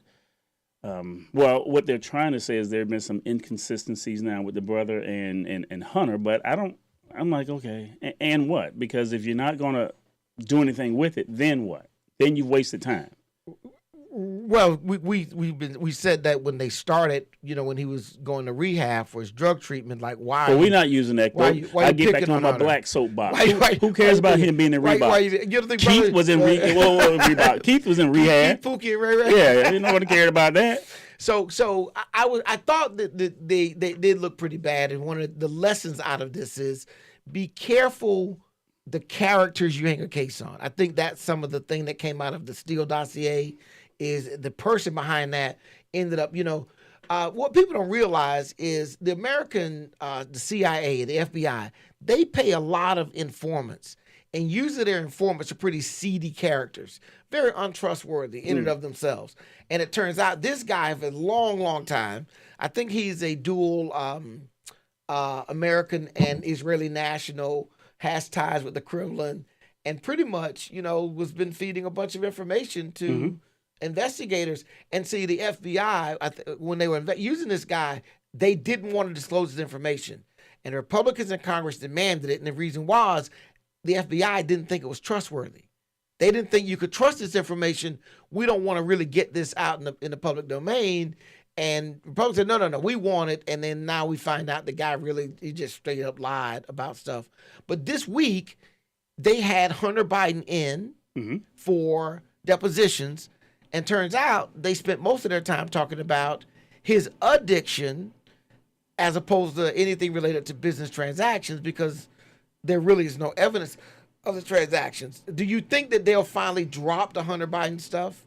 What they're trying to say is there have been some inconsistencies now with the brother and Hunter, but I'm like, okay, and what? Because if you're not going to do anything with it, then what? Then you've wasted time. Well, we said that when they started, when he was going to rehab for his drug treatment, like why? Well, we're not using that. Why I get back on my black soapbox. Who cares about him being in Reebok? Keith was in Reebok. Keith was in rehab. Keith, Pookie, and Ray Ray. Yeah, I didn't know what to care about that. So I thought that they did look pretty bad, and one of the lessons out of this is be careful the characters you hang a case on. I think that's some of the thing that came out of the Steele dossier. Is the person behind that ended up, what people don't realize is the American, the CIA, the FBI, they pay a lot of informants. And usually their informants are pretty seedy characters, very untrustworthy in and of themselves. And it turns out this guy for a long, long time, I think he's a dual American and Israeli national, has ties with the Kremlin, and pretty much, was been feeding a bunch of information to investigators. And see, the FBI, when they were using this guy, they didn't want to disclose his information. And the Republicans in Congress demanded it. And the reason was the FBI didn't think it was trustworthy. They didn't think you could trust this information. We don't want to really get this out in the public domain. And Republicans said, no, we want it. And then now we find out the guy he just straight up lied about stuff. But this week, they had Hunter Biden in for depositions. And turns out they spent most of their time talking about his addiction as opposed to anything related to business transactions because there really is no evidence of the transactions. Do you think that they'll finally drop the Hunter Biden stuff?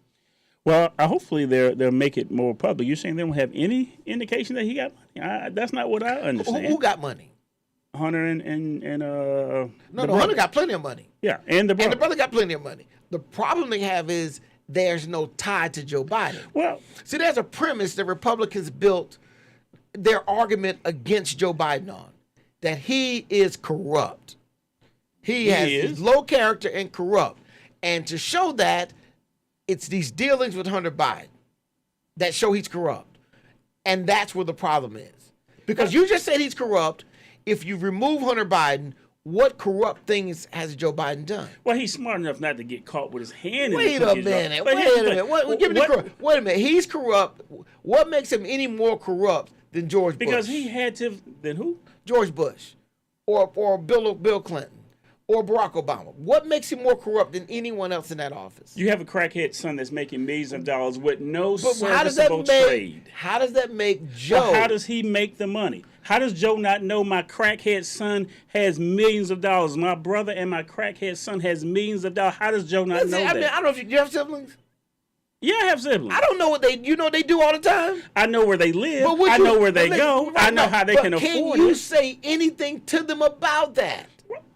Well, hopefully they'll make it more public. You're saying they don't have any indication that he got money? That's not what I understand. Who got money? Hunter and No, Hunter got plenty of money. Yeah, and the brother. And the brother got plenty of money. The problem they have is there's no tie to Joe Biden. Well, see, there's a premise that Republicans built their argument against Joe Biden on, that he is corrupt. He is low character and corrupt. And to show that, it's these dealings with Hunter Biden that show he's corrupt. And that's where the problem is. Because you just said he's corrupt. If you remove Hunter Biden, what corrupt things has Joe Biden done? Well, he's smart enough not to get caught with his hand Wait in the cookies. Wait a minute. He's corrupt. What makes him any more corrupt than George Bush? Because he had to. Then who? George Bush, or Bill Clinton, or Barack Obama. What makes him more corrupt than anyone else in that office? You have a crackhead son that's making millions of dollars with no serviceable trade. How does that make Joe? Well, how does he make the money? How does Joe not know my crackhead son has millions of dollars? My brother and my crackhead son has millions of dollars. How does Joe not know that? I don't know if you have siblings. Yeah, I have siblings. I don't know what they do all the time. I know where they live. I know where they go. Right, I know how they can afford it. Can you say anything to them about that?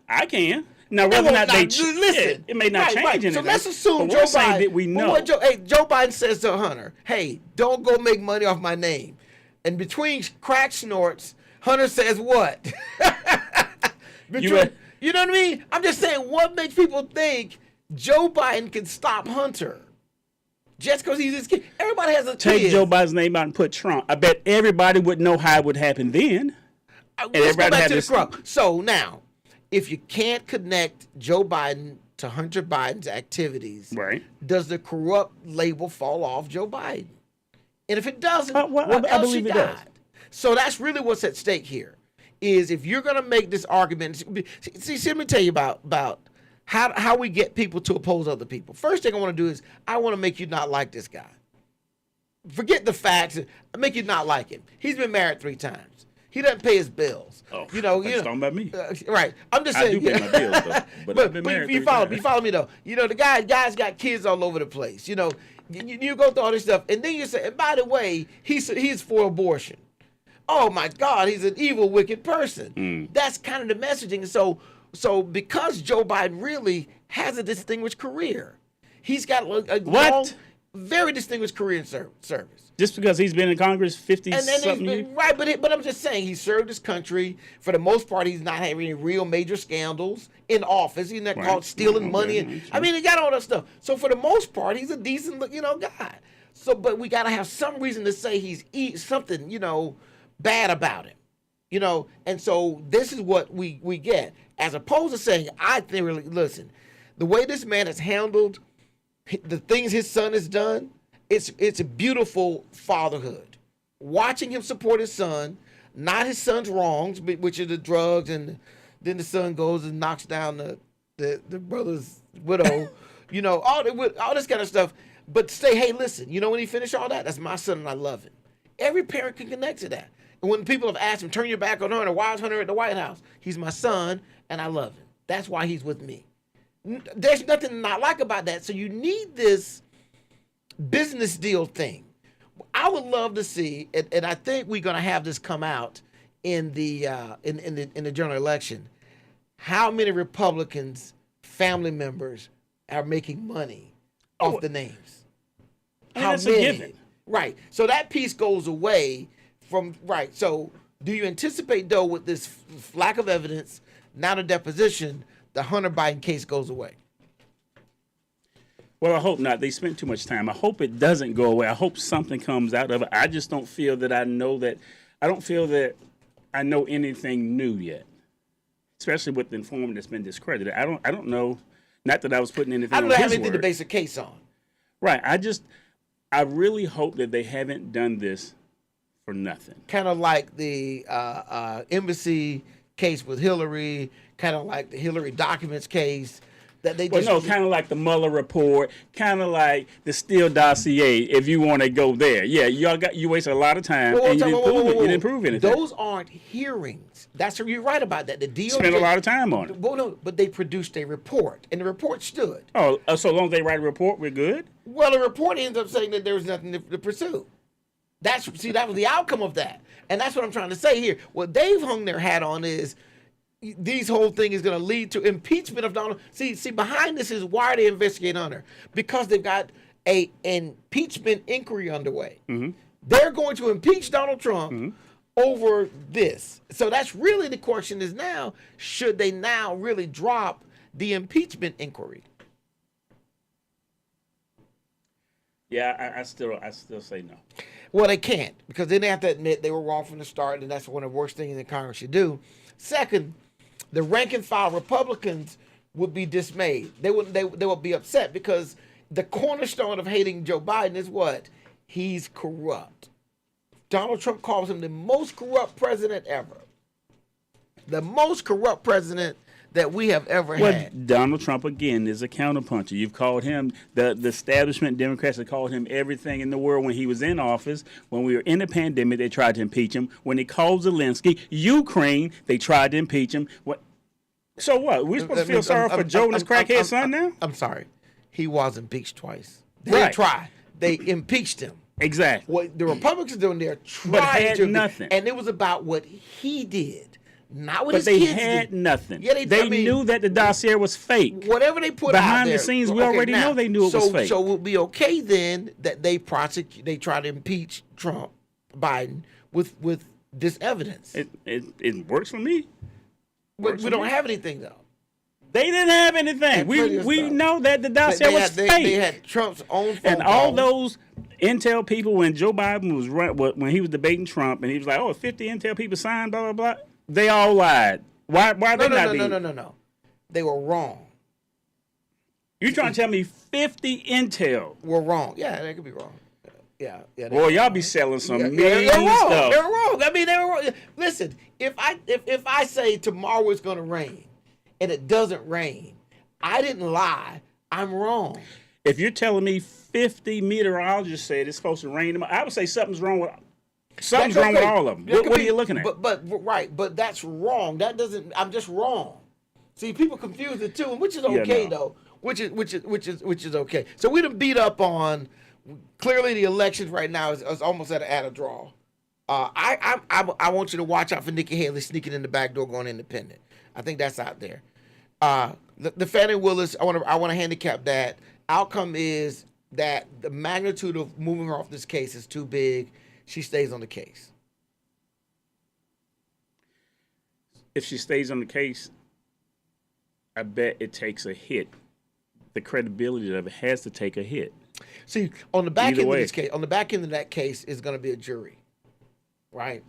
I can. Now, whether or not they listen, it may not change anything. So let's assume Joe Biden. That we know. Joe Biden says to Hunter, "Hey, don't go make money off my name." And between crack snorts, Hunter says what? You know what I mean? I'm just saying, what makes people think Joe Biden can stop Hunter? Just because he's his kid. Everybody has a Take kid. Joe Biden's name out and put Trump. I bet everybody would know how it would happen then. Let's go back to the crop. So now, if you can't connect Joe Biden to Hunter Biden's activities, right? Does the corrupt label fall off Joe Biden? And if it doesn't, what else you got? So that's really what's at stake here. Is if you're going to make this argument, see, let me tell you about how we get people to oppose other people. First thing I want to do is I want to make you not like this guy. Forget the facts. Make you not like him. He's been married 3 times. He doesn't pay his bills. Oh, you know, that's talking about me. Right. I'm just saying. I do pay my bills, though. But I've been married. You follow me though. You know, the guy's got kids all over the place. You know, you go through all this stuff, and then you say, and by the way, he's for abortion. Oh my God, he's an evil, wicked person. That's kind of the messaging. So because Joe Biden really has a distinguished career, he's got a long, very distinguished career in service. Just because he's been in Congress 50-something years? Right, but I'm just saying he served his country. For the most part, he's not having any real major scandals in office. He's not caught stealing money. And, I mean, he got all that stuff. So for the most part, he's a decent, guy. So, but we got to have some reason to say he's something, bad about him. And so this is what we get. As opposed to saying, I think, really, listen, the way this man has handled the things his son has done, it's a beautiful fatherhood. Watching him support his son, not his son's wrongs, which are the drugs, and then the son goes and knocks down the brother's widow, all this kind of stuff. But say, hey, listen, when he finished all that, that's my son and I love him. Every parent can connect to that. And when people have asked him, turn your back on Hunter, why is Hunter at the White House? He's my son and I love him. That's why he's with me. There's nothing not like about that. So you need this business deal thing. I would love to see, and I think we're going to have this come out in the general election, how many Republicans, family members, are making money off the names. How that's many? a given. Right. So that piece goes away from, right. So do you anticipate, though, with this lack of evidence, not a deposition, the Hunter Biden case goes away? Well, I hope not. They spent too much time. I hope it doesn't go away. I hope something comes out of it. I just don't feel that I don't feel that I know anything new yet, especially with the informant that's been discredited. I don't know. Not that I was putting anything on his word. I don't have anything to base a case on. Right. I really hope that they haven't done this for nothing. Kind of like the embassy case with Hillary, kind of like the Hillary documents case. That they just kind of like the Mueller report, kind of like the Steele dossier. If you want to go there, you wasted a lot of time and you didn't prove anything. Those aren't hearings. You're right about that. The DOJ spent a lot of time on it. Well, no, but they produced a report, and the report stood. Oh, so long as they write a report, we're good. Well, the report ends up saying that there was nothing to pursue. That was the outcome of that, and that's what I'm trying to say here. What they've hung their hat on is. These whole thing is going to lead to impeachment of Donald. See, behind this is why they investigate Hunter, because they've got an impeachment inquiry underway. Mm-hmm. They're going to impeach Donald Trump over this. So that's really the question is now, should they now really drop the impeachment inquiry? Yeah, I still say no. Well, they can't, because then they have to admit they were wrong from the start, and that's one of the worst things that Congress should do. Second, the rank and file Republicans would be dismayed. They would be upset because the cornerstone of hating Joe Biden is what? He's corrupt. Donald Trump calls him the most corrupt president ever. The most corrupt president that we have ever had. Donald Trump, again, is a counterpuncher. You've called him, the establishment Democrats have called him everything in the world when he was in office. When we were in the pandemic, they tried to impeach him. When they called Zelensky, Ukraine, they tried to impeach him. So what? We're supposed to feel sorry for Joe and his crackhead son now? I'm sorry. He was impeached twice. They didn't try. They impeached him. Exactly. What the Republicans are doing there trying to nothing. And it was about what he did. Not what his kids did. But they had nothing. Yeah, they knew that the dossier was fake. Whatever they put behind out there, the scenes, we already know they knew it was fake. So it would be okay then that they try to impeach Biden with this evidence. It works for me. But we don't have anything though. They didn't have anything. We know that the dossier was fake. They had Trump's own phone and all those intel people when Joe Biden was when he was debating Trump and he was like, 50 intel people signed, blah blah blah. They all lied. Why they not? No. They were wrong. You trying to tell me 50 intel were wrong? Yeah, they could be wrong. Yeah. Boy, y'all be selling some mean stuff. They're wrong. I mean, they were wrong. Listen, if I say tomorrow it's going to rain and it doesn't rain, I didn't lie. I'm wrong. If you're telling me 50 meteorologists said it's supposed to rain, I would say something's wrong with. Something's wrong with all of them. What are you looking at? But that's wrong. That doesn't. I'm just wrong. See, people confuse it too, which is okay though. Which is okay. So we done beat up on. Clearly, the elections right now is almost at a draw. I want you to watch out for Nikki Haley sneaking in the back door, going independent. I think that's out there. The Fannie Willis, I want to handicap that. Outcome is that the magnitude of moving her off this case is too big. She stays on the case. If she stays on the case, I bet it takes a hit. The credibility of it has to take a hit. See, on the back end of this case, on the back end of that case is going to be a jury, right?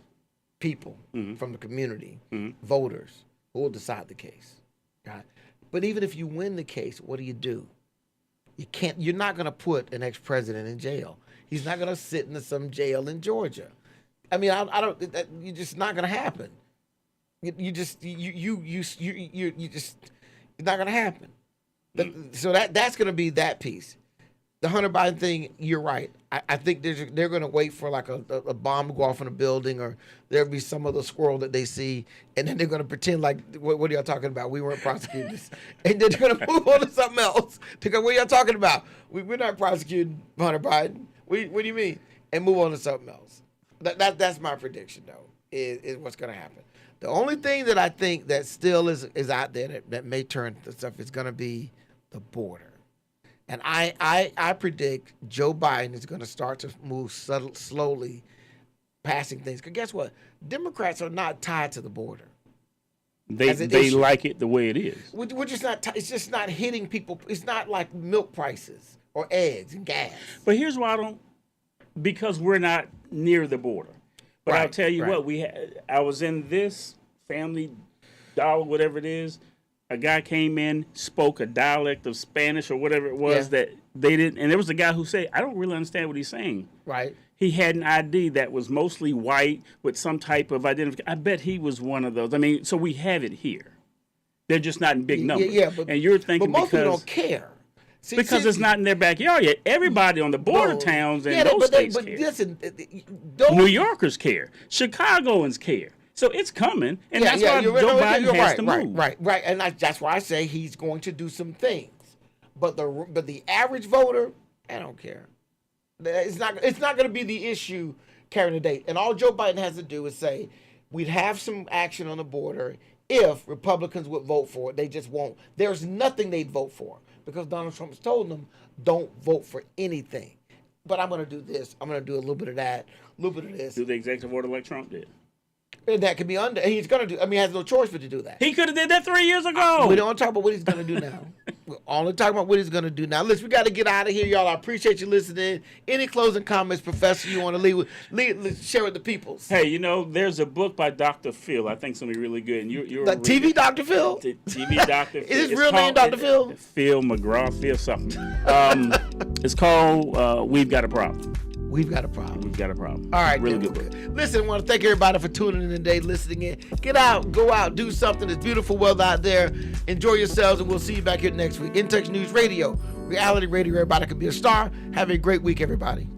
People from the community, voters who will decide the case. Right? But even if you win the case, what do? You're not going to put an ex-president in jail. He's not going to sit in some jail in Georgia. I mean, you're just not going to happen. It's not going to happen. So that's going to be that piece. The Hunter Biden thing, you're right. I think they're going to wait for like a bomb to go off in a building, or there'll be some other squirrel that they see, and then they're going to pretend like, what are y'all talking about? We weren't prosecuting this. And then they're going to move on to something else. They go, what are y'all talking about? We're not prosecuting Hunter Biden. What do you mean? And move on to something else. That's my prediction, though, is what's going to happen. The only thing that I think that still is out there that may turn to stuff is going to be the border. And I predict Joe Biden is going to start to move slowly, passing things. Because guess what? Democrats are not tied to the border. They like it the way it is. We're just not. It's just not hitting people. It's not like milk prices or eggs and gas. But here's why I don't. Because we're not near the border. But I'll tell you what. I was in this Family Dollar, whatever it is. A guy came in, spoke a dialect of Spanish or whatever it was that they didn't. And there was a guy who said, I don't really understand what he's saying. Right. He had an ID that was mostly white with some type of identification. I bet he was one of those. I mean, so we have it here. They're just not in big numbers. And you're thinking but most people don't care. Because it's not in their backyard yet. Everybody on the border towns and those states care. Listen, New Yorkers care. Chicagoans care. So it's coming, and that's why Joe Biden has to move. Right. And that's why I say he's going to do some things. But the average voter, I don't care. It's not going to be the issue carrying the day. And all Joe Biden has to do is say, we'd have some action on the border if Republicans would vote for it. They just won't. There's nothing they'd vote for because Donald Trump has told them, don't vote for anything. But I'm going to do this. I'm going to do a little bit of that, a little bit of this. Do the executive order like Trump did. And that could be under. He's going to do. I mean, he has no choice but to do that. He could have did that 3 years ago. We don't talk about what he's going to do now. We're only talking about what he's going to do now. Listen, we got to get out of here, y'all. I appreciate you listening. Any closing comments, Professor, you want to share with the peoples? Hey, there's a book by Dr. Phil. I think it's going to be really good. And you're like TV Dr. Phil? TV Dr. Phil. Is his real name Dr. Phil? Phil McGraw, Phil something. It's called We've Got a Problem. We've got a problem. We've got a problem. All right. Really good book. Listen, I want to thank everybody for tuning in today, listening in. Get out, go out, do something. It's beautiful weather out there. Enjoy yourselves, and we'll see you back here next week. In Touch News Radio, reality radio. Everybody can be a star. Have a great week, everybody.